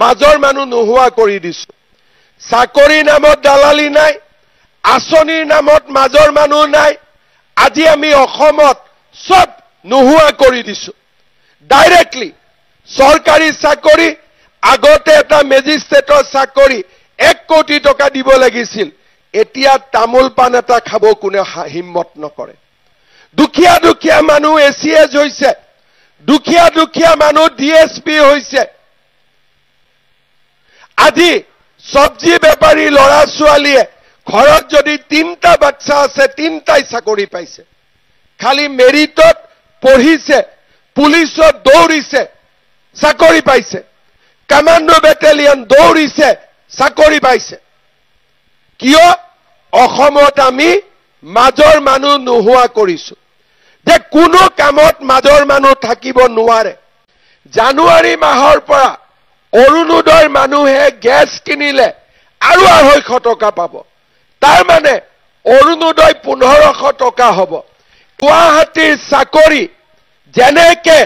মাজৰ মানুহ নোহোৱা কৰি দিছো চাকৰিৰ নামত দালালি নাই আঁচনিৰ নামত মাজৰ মানুহ নাই আজি আমি অসমত সব নোহোৱা কৰি দিছো ডাইৰেক্টলি সৰকাৰী চাকৰি আগতে এটা মেজিষ্ট্ৰেটৰ চাকৰি 1 কোটি টকা দিব লাগিছিল এতিয়া তামোল পান এটা খাব কোনে হিম্মত নকৰে দুখীয়া দুখীয়া মানুহ এসিএস হৈছে দুখীয়া দুখীয়া মানুহ ডিএসপি হৈছে আজি সবজি বেপাৰী লৰা ছোৱালীয়ে ঘৰত যদি 3টা বাচ্চা আছে 3টাই চাকৰি পাইছে খালি মেৰিটত পঢ়িছে পুলিচত দৌৰিছে চাকৰি পাইছে কমান্ডো বেটালিয়ন দৌৰিছে চাকৰি পাইছে কিয় অসমত আমি মাজৰ মানুহ নোহোৱা কৰিছো যে কোনো কামত মাজৰ মানুহ থাকিব নোৱাৰে জানুৱাৰী মাহৰ পৰা অৰুণোদয়ৰ মানুহে গ্যাস কিনিলে আৰু 250 টকা পাব তাৰ মানে অৰুণোদয় 1500 টকা হ'ব গুৱাহাটীৰ চাকৰি যেনেকে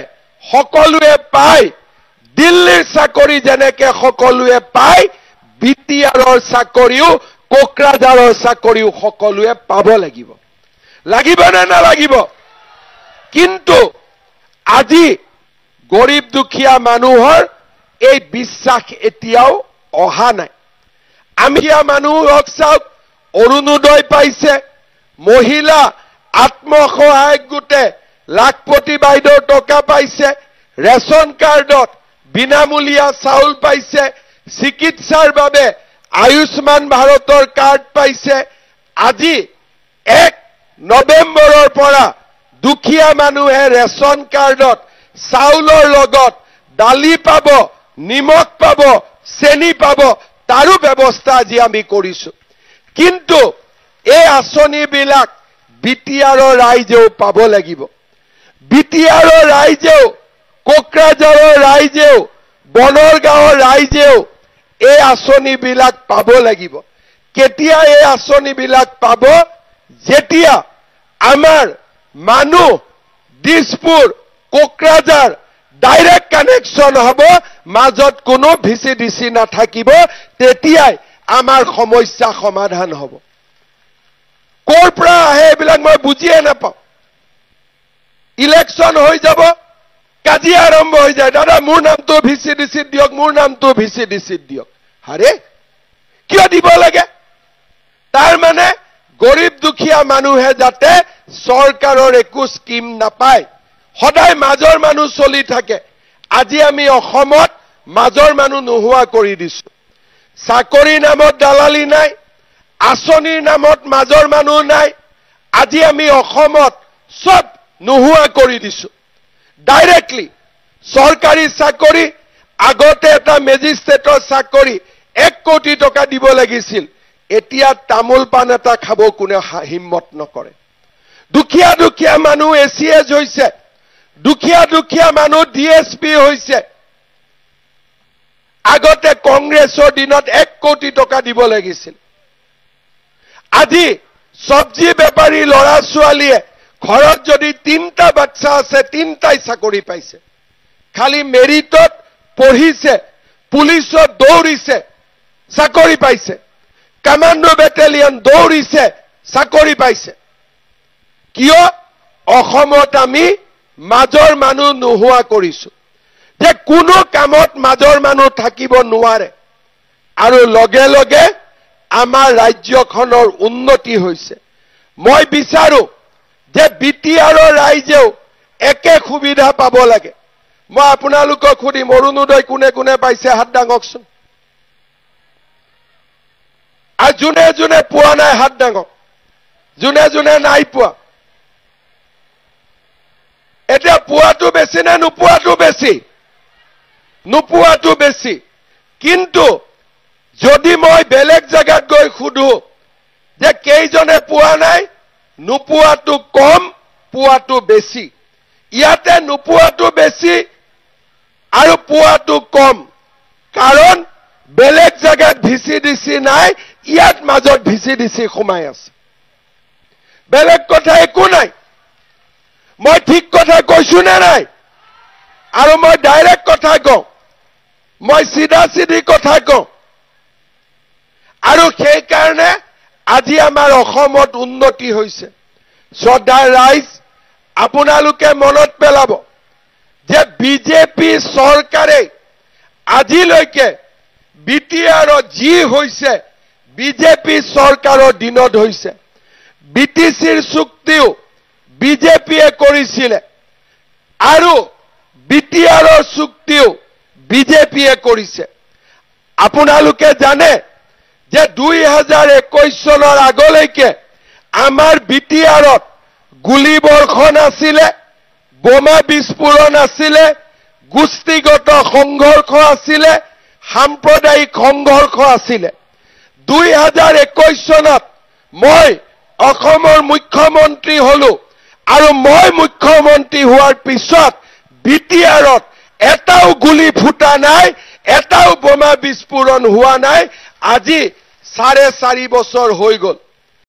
সকলোৱে পায় দিল্লীৰ চাকৰি যেনেকে সকলোৱে পায় বিটিআৰৰ চাকৰিও কোকৰাঝাৰৰ চাকৰিও সকলোৱে পাব লাগিব লাগিব না নালাগিব কিন্তু আজি গৰীব দুখীয়া মানুহৰ এই বিশ্বাস এতিয়াও অহা নাই আমি মানুহক চাওক অৰুণোদয় পাইছে মহিলা আত্মসহায়ক গোটে লাখপতি বাইদেউৰ টকা পাইছে ৰেশন কাৰ্ডত বিনামূলীয়া চাউল পাইছে চিকিৎসাৰ বাবে আয়ুষ্মান ভাৰতৰ কাৰ্ড পাইছে আজি 1 নৱেম্বৰৰ পৰা দুখীয়া মানুহে ৰেশন কাৰ্ডত চাউলৰ লগত দালি পাব নিমখ পাব চেনি পাব তাৰো ব্যৱস্থা আজি আমি কৰিছো কিন্তু এই আঁচনিবিলাক বিটিআৰৰ ৰাইজেও পাব লাগিব বিটিআৰৰ ৰাইজেও কোকৰাঝাৰৰ ৰাইজেও বনৰগাঁৱৰ ৰাইজেও এই আঁচনিবিলাক পাব লাগিব কেতিয়া এই আঁচনিবিলাক পাব যেতিয়া আমাৰ মানুহ দিছপুৰ কোকৰাঝাৰ ডাইৰেক্ট কানেকশন হ'ব মাজত কোনো ভিচিডিসি নাথাকিব তেতিয়াই আমাৰ সমস্যা সমাধান হ'ব কৰ পৰা আহে এইবিলাক মই বুজিয়ে নাপাওঁ ইলেকশন হৈ যাব কাজিয়া আৰম্ভ হৈ যায় দাদা মোৰ নামটো ভিচিডিসি দিয়ক মোৰ নামটো ভিচিডিসি দিয়ক আৰে কিয় দিব লাগে তাৰ মানে গৰীব দুখীয়া মানুহে যাতে চৰকাৰৰ একো স্কিম নাপায় সদায় মাজৰ মানুহ চলি থাকে আজি আমি অসমত মাজৰ মানুহ নোহোৱা কৰি দিছো চাকৰিৰ নামত দালালি নাই আঁচনিৰ নামত মাজৰ মানুহ নাই আজি আমি অসমত সব নোহোৱা কৰি দিছো ডাইৰেক্টলি সৰকাৰী চাকৰি আগতে এটা মেজিষ্ট্ৰেটৰ চাকৰি 1 কোটি টকা দিব লাগিছিল এতিয়া তামোল পান এটা খাব কোনে হিম্মত নকৰে দুখীয়া দুখীয়া মানুহ এসিএস হৈছে দুখীয়া দুখীয়া মানুহ ডিএসপি হৈছে আগতে কংগ্ৰেছৰ দিনত 1 কোটি টকা দিব লাগিছিল আজি সবজি বেপাৰী লৰা ছোৱালীয়ে ঘৰত যদি 3টা বাচ্চা আছে 3টাই চাকৰি পাইছে খালি মেৰিটত পঢ়িছে পুলিচত দৌৰিছে চাকৰি পাইছে কমান্ডো বেটালিয়ন দৌৰিছে চাকৰি পাইছে কিয় অসমত আমি মাজৰ মানুহ নোহোৱা কৰিছো যে কোনো কামত মাজৰ মানুহ থাকিব নোৱাৰে আৰু লগে লগে আমাৰ ৰাজ্যখনৰ উন্নতি হৈছে মই বিচাৰো যে বিটিআৰৰ ৰাইজেও একে সুবিধা পাব লাগে মই আপোনালোকক খুদিম অৰুণোদয় কোনে কোনে পাইছে হাত দাঙকচোন আৰু যোনে যোনে পোৱা নাই হাত দাঙক যোনে যোনে নাই পোৱা এতিয়া পোৱাটো বেছি না নোপোৱাটো বেছি নোপোৱাটো বেছি কিন্তু যদি মই বেলেগ জায়গাত গৈ খুদু যে কেইজনে পোৱা নাই নোপোৱাটো কম পোৱাটো বেছি ইয়াতে নোপোৱাটো বেছি আৰু পোৱাটো কম কাৰণ বেলেগ জায়গাত ভিচিডিসি নাই ইয়াত মাজত ভিচিডিসি সোমাই আছে বেলেগ কথা একো নাই মই ঠিক কথা কৈছো না নাই আৰু মই ডাইৰেক্ট কথা কওঁ মই চিধা চিধি কথা কওঁ আৰু সেই কাৰণে আজি আমাৰ অসমত উন্নতি হৈছে শ্ৰদ্ধাৰ ৰাইজ আপোনালোকে মনত পেলাব যে বিজেপি চৰকাৰে আজিলৈকে বিটিআৰৰ যি হৈছে বিজেপি চৰকাৰৰ দিনত হৈছে বিটিচিৰ চুক্তিও বিজেপিয়ে কৰিছিলে আৰু বিটিআৰৰ চুক্তিও বিজেপিয়ে কৰিছে আপোনালোকে জানে যে 2021 চনৰ আগলৈকে আমাৰ বিটিআৰত গুলীবৰ্ষণ আছিলে বোমা বিস্ফোৰণ আছিলে গোষ্ঠীগত সংঘৰ্ষ আছিলে সাম্প্ৰদায়িক সংঘৰ্ষ আছিলে 2021 চনত মই অসমৰ মুখ্যমন্ত্ৰী হলো আৰু মই মুখ্যমন্ত্ৰী হোৱাৰ পিছত বিটিআৰত এটাও গুলি ফুটা নাই এটাও বোমা বিস্ফোৰণ হোৱা নাই আজি 4.5 বছৰ হৈ গল